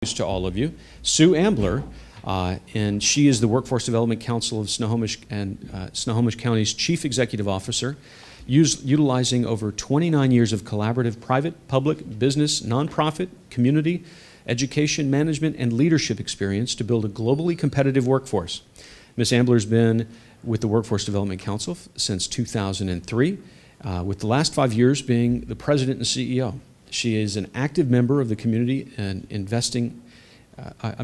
To all of you, Sue Ambler, and she is the Workforce Development Council of Snohomish and Snohomish County's Chief Executive Officer, utilizing over 29 years of collaborative private, public, business, nonprofit, community, education, management, and leadership experience to build a globally competitive workforce. Ms. Ambler's been with the Workforce Development Council since 2003, with the last 5 years being the President and CEO. She is an active member of the community and investing,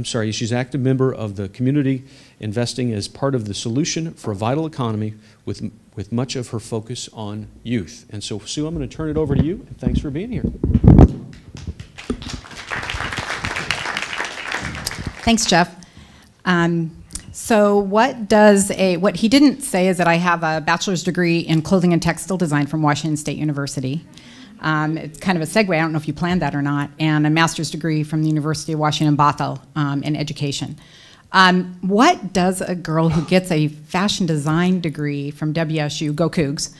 she's an active member of the community investing as part of the solution for a vital economy with much of her focus on youth. And so, Sue, I'm going to turn it over to you, and thanks for being here. Thanks, Jeff. So what he didn't say is that I have a bachelor's degree in clothing and textile design from Washington State University. It's kind of a segue, I don't know if you planned that or not, and a master's degree from the University of Washington Bothell in education. What does a girl who gets a fashion design degree from WSU, go Cougs,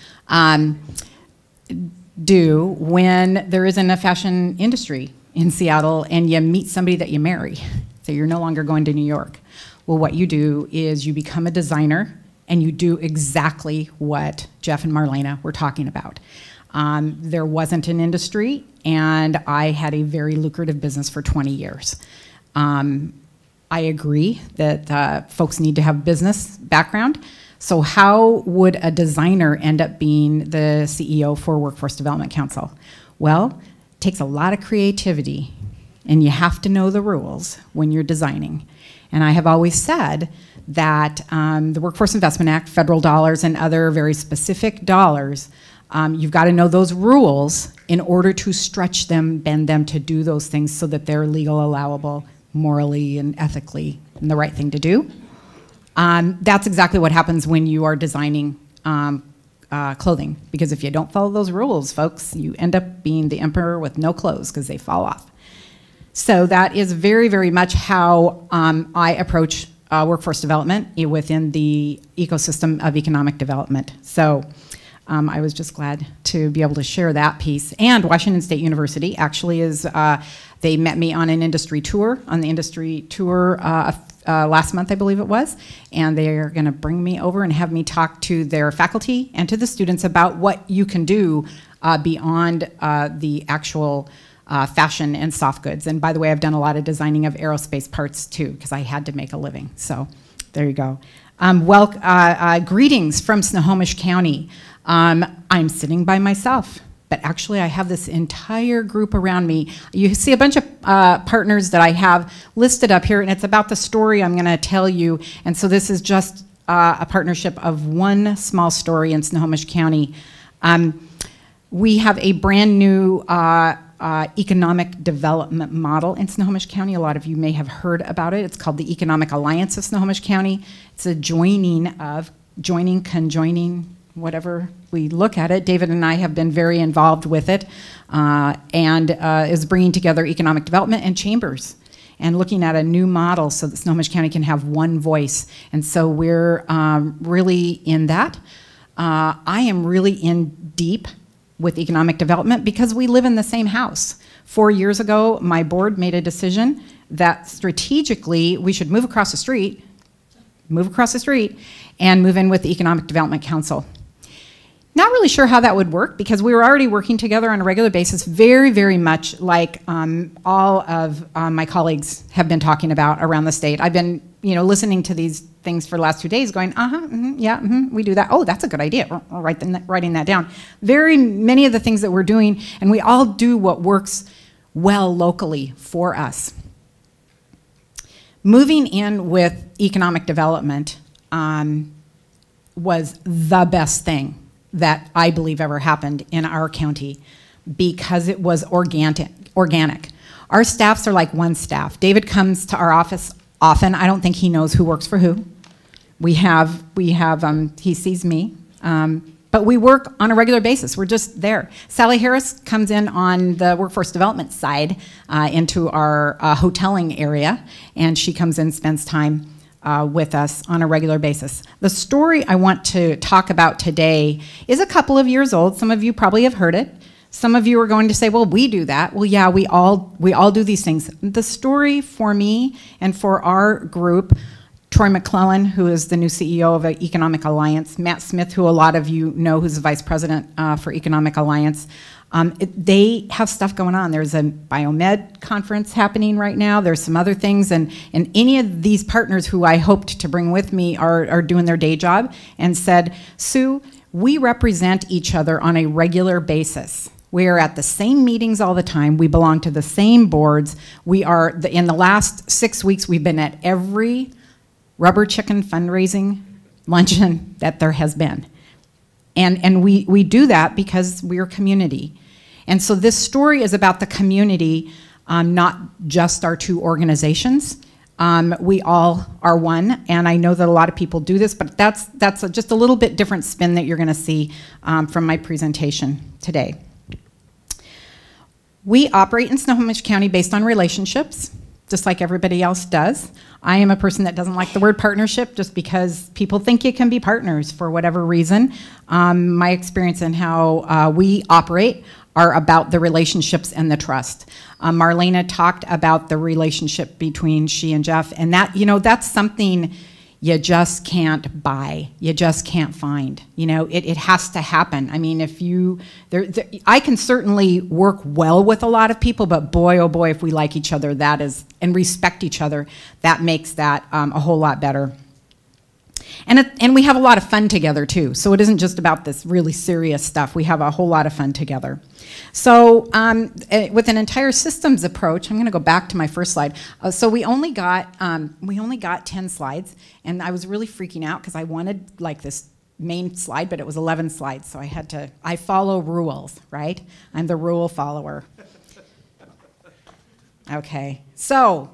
do when there isn't a fashion industry in Seattle and you meet somebody that you marry? So you're no longer going to New York. Well, what you do is you become a designer and you do exactly what Jeff and Marlena were talking about. There wasn't an industry, and I had a very lucrative business for 20 years. I agree that folks need to have business background. So how would a designer end up being the CEO for Workforce Development Council? Well, it takes a lot of creativity, and you have to know the rules when you're designing. And I have always said that the Workforce Investment Act, federal dollars, and other very specific dollars, you've got to know those rules in order to stretch them, bend them to do those things so that they're legal, allowable, morally, and ethically, and the right thing to do. That's exactly what happens when you are designing clothing, because if you don't follow those rules, folks, you end up being the emperor with no clothes because they fall off. So that is very, very much how I approach workforce development within the ecosystem of economic development. So I was just glad to be able to share that piece. And Washington State University actually is, they met me on an industry tour, last month, I believe it was, and they are gonna bring me over and have me talk to their faculty and to the students about what you can do beyond the actual fashion and soft goods. And by the way, I've done a lot of designing of aerospace parts too, because I had to make a living. So there you go. Greetings from Snohomish County. I'm sitting by myself, but actually I have this entire group around me. You see a bunch of partners that I have listed up here, and it's about the story I'm gonna tell you. And so this is just a partnership of one small story in Snohomish County. We have a brand new economic development model in Snohomish County. A lot of you may have heard about it. It's called the Economic Alliance of Snohomish County. It's a conjoining, whatever we look at it. David and I have been very involved with it, and is bringing together economic development and chambers and looking at a new model so that Snohomish County can have one voice. And so we're really in that. I am really in deep with economic development because we live in the same house. 4 years ago, my board made a decision that strategically we should move across the street, and move in with the Economic Development Council. Not really sure how that would work because we were already working together on a regular basis, very, very much like all of my colleagues have been talking about around the state. I've been, listening to these things for the last 2 days going, we do that. Oh, that's a good idea. Writing that down. Very many of the things that we're doing, and we all do what works well locally for us. Moving in with economic development was the best thing that I believe ever happened in our county because it was organic. Our staffs are like one staff. David comes to our office often. I don't think he knows who works for who. He sees me, but we work on a regular basis. We're just there. Sally Harris comes in on the workforce development side into our hoteling area, and she comes in, spends time with us on a regular basis. The story I want to talk about today is a couple of years old. Some of you probably have heard it. Some of you are going to say, well, we do that. Well, yeah, we all do these things. The story for me and for our group, Troy McClellan, who is the new CEO of Economic Alliance, Matt Smith, who a lot of you know, who's the vice president for Economic Alliance, they have stuff going on. There's a biomed conference happening right now. There's some other things, and any of these partners who I hoped to bring with me are doing their day job and said, Sue, we represent each other on a regular basis. We are at the same meetings all the time. We belong to the same boards. We are, in the last 6 weeks, we've been at every rubber chicken fundraising luncheon that there has been. And we do that because we're community. And so this story is about the community, not just our two organizations. We all are one, and I know that a lot of people do this, but that's just a little bit different spin that you're gonna see from my presentation today. We operate in Snohomish County based on relationships, just like everybody else does. I am a person that doesn't like the word partnership just because people think you can be partners for whatever reason. My experience and how we operate are about the relationships and the trust. Marlena talked about the relationship between she and Jeff, and that, you know, that's something you just can't buy, you just can't find. You know, it has to happen. I mean, if you, I can certainly work well with a lot of people, but boy, oh boy, if we like each other, that is, and respect each other, that makes that a whole lot better. And we have a lot of fun together too. So it isn't just about this really serious stuff. We have a whole lot of fun together. So with an entire systems approach, I'm going to go back to my first slide. So we only got 10 slides, and I was really freaking out because I wanted like this main slide, but it was 11 slides. So I follow rules, right? I'm the rule follower. Okay. So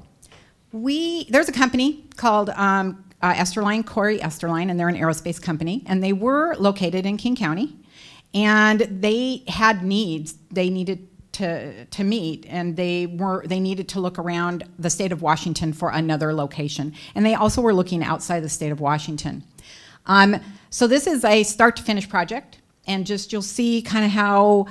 there's a company called Esterline, Corey Esterline, and they're an aerospace company, and they were located in King County, and they had needs they needed to meet, and they needed to look around the state of Washington for another location, and they also were looking outside the state of Washington. So this is a start to finish project, and just you'll see kind of how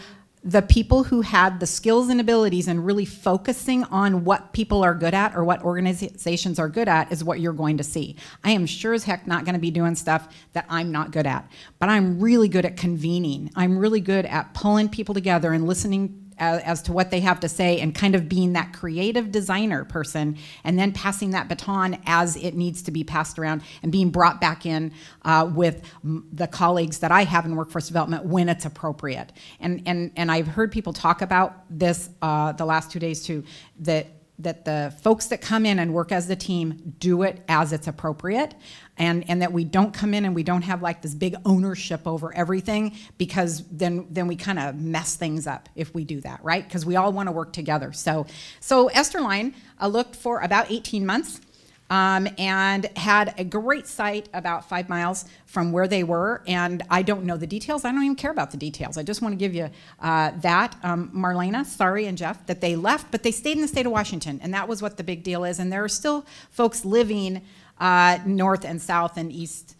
the people who had the skills and abilities and really focusing on what people are good at or what organizations are good at is what you're going to see. I am sure as heck not going to be doing stuff that I'm not good at, but I'm really good at convening. I'm really good at pulling people together and listening as to what they have to say and kind of being that creative designer person and then passing that baton as it needs to be passed around and being brought back in with the colleagues that I have in workforce development when it's appropriate. And I've heard people talk about this the last 2 days too, that the folks that come in and work as the team do it as it's appropriate, and that we don't come in and we don't have like this big ownership over everything, because then we kind of mess things up if we do that, right? Because we all want to work together. So Esterline looked for about 18 months and had a great site about 5 miles from where they were, and I don't know the details. I don't even care about the details. I just want to give you that. Marlena, sorry, and Jeff, that they left, but they stayed in the state of Washington, and that was what the big deal is, and there are still folks living north and south and east,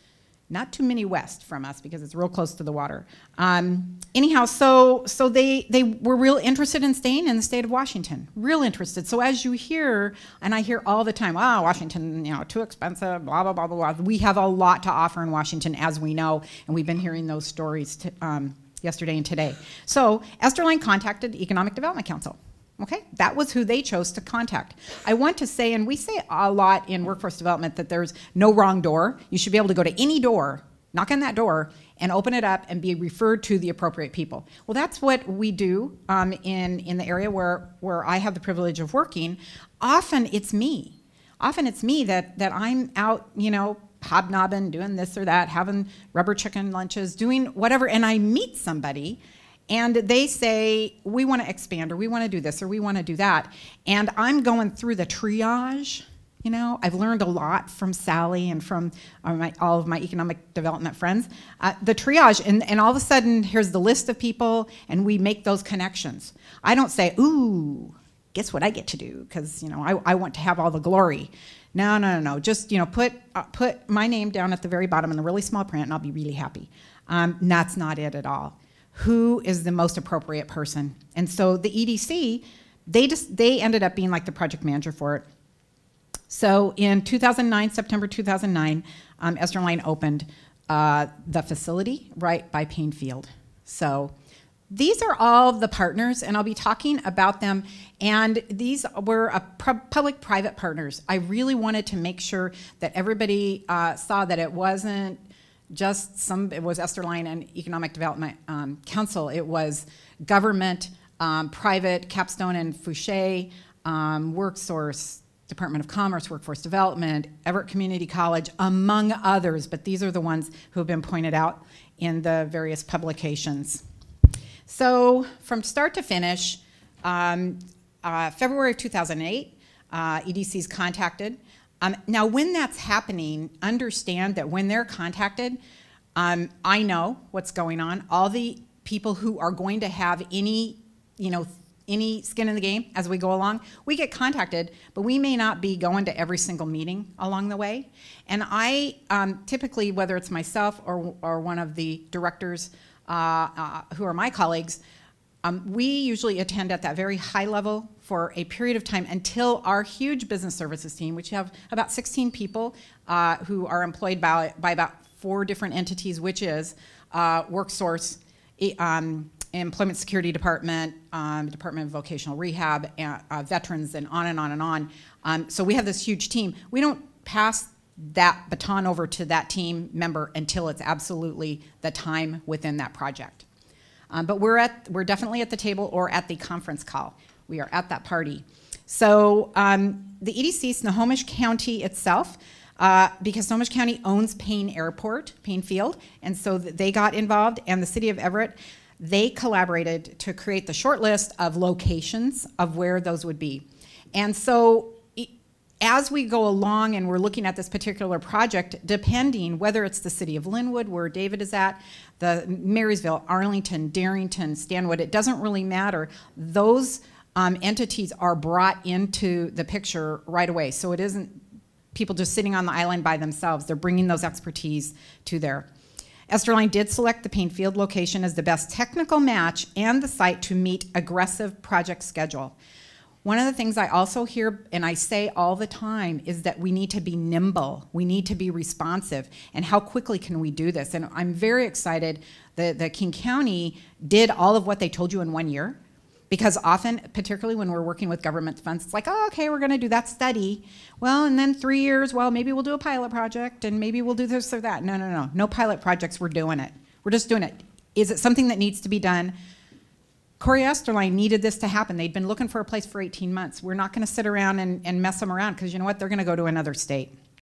not too many west from us because it's real close to the water. Anyhow, so they were real interested in staying in the state of Washington, real interested. So as you hear, and I hear all the time, oh, Washington, you know, too expensive, blah, blah, blah, blah, blah. We have a lot to offer in Washington, as we know, and we've been hearing those stories yesterday and today. So Esterline contacted the Economic Development Council. Okay, that was who they chose to contact. I want to say, and we say a lot in workforce development, that there's no wrong door. You should be able to go to any door, knock on that door, and open it up and be referred to the appropriate people. Well, that's what we do in the area where I have the privilege of working. Often it's me. Often it's me that I'm out, you know, hobnobbing, doing this or that, having rubber chicken lunches, doing whatever, and I meet somebody, and they say, we want to expand, or we want to do this, or we want to do that. And I'm going through the triage. You know, I've learned a lot from Sally and from all of my economic development friends. The triage, and all of a sudden, here's the list of people, and we make those connections. I don't say, ooh, guess what I get to do? Because, you know, I want to have all the glory. No, no, no, no. Just, you know, put my name down at the very bottom in the really small print, and I'll be really happy. That's not it at all. who is the most appropriate person. And so the EDC, they ended up being like the project manager for it. So in 2009, September 2009, Esterline opened the facility right by Payne Field. So these are all the partners, and I'll be talking about them. And these were public-private partners. I really wanted to make sure that everybody saw that it wasn't just it was Esterline and Economic Development Council. It was government, private, Capstone and Fouché, WorkSource, Department of Commerce, Workforce Development, Everett Community College, among others, but these are the ones who have been pointed out in the various publications. So from start to finish, February of 2008, EDC's contacted. Now when that's happening, understand that when they're contacted, I know what's going on. All the people who are going to have any skin in the game as we go along, we get contacted, but we may not be going to every single meeting along the way. And I typically, whether it's myself or one of the directors who are my colleagues, we usually attend at that very high level for a period of time until our huge business services team, which have about 16 people who are employed by about 4 different entities, which is WorkSource, Employment Security Department, Department of Vocational Rehab, Veterans, and on and on and on. So we have this huge team. We don't pass that baton over to that team member until it's absolutely the time within that project. But we're definitely at the table or at the conference call. We are at that party. So the EDC, Snohomish County itself, because Snohomish County owns Payne Airport, Payne Field, and so they got involved, and the city of Everett, they collaborated to create the short list of locations of where those would be. And so as we go along and we're looking at this particular project, depending whether it's the city of Linwood, where David is at, the Marysville, Arlington, Darrington, Stanwood, it doesn't really matter. Those entities are brought into the picture right away. So it isn't people just sitting on the island by themselves. They're bringing those expertise to there. Esterline did select the Payne Field location as the best technical match and the site to meet aggressive project schedule. One of the things I also hear, and I say all the time, is that we need to be nimble. We need to be responsive. And how quickly can we do this? And I'm very excited that King County did all of what they told you in 1 year. Because often, particularly when we're working with government funds, it's like, oh, okay, we're going to do that study. Well, and then 3 years, well, maybe we'll do a pilot project, and maybe we'll do this or that. No, no, no. No pilot projects. We're doing it. We're just doing it. Is it something that needs to be done? Corey Esterline needed this to happen. They'd been looking for a place for 18 months. We're not going to sit around and mess them around because you know what? They're going to go to another state.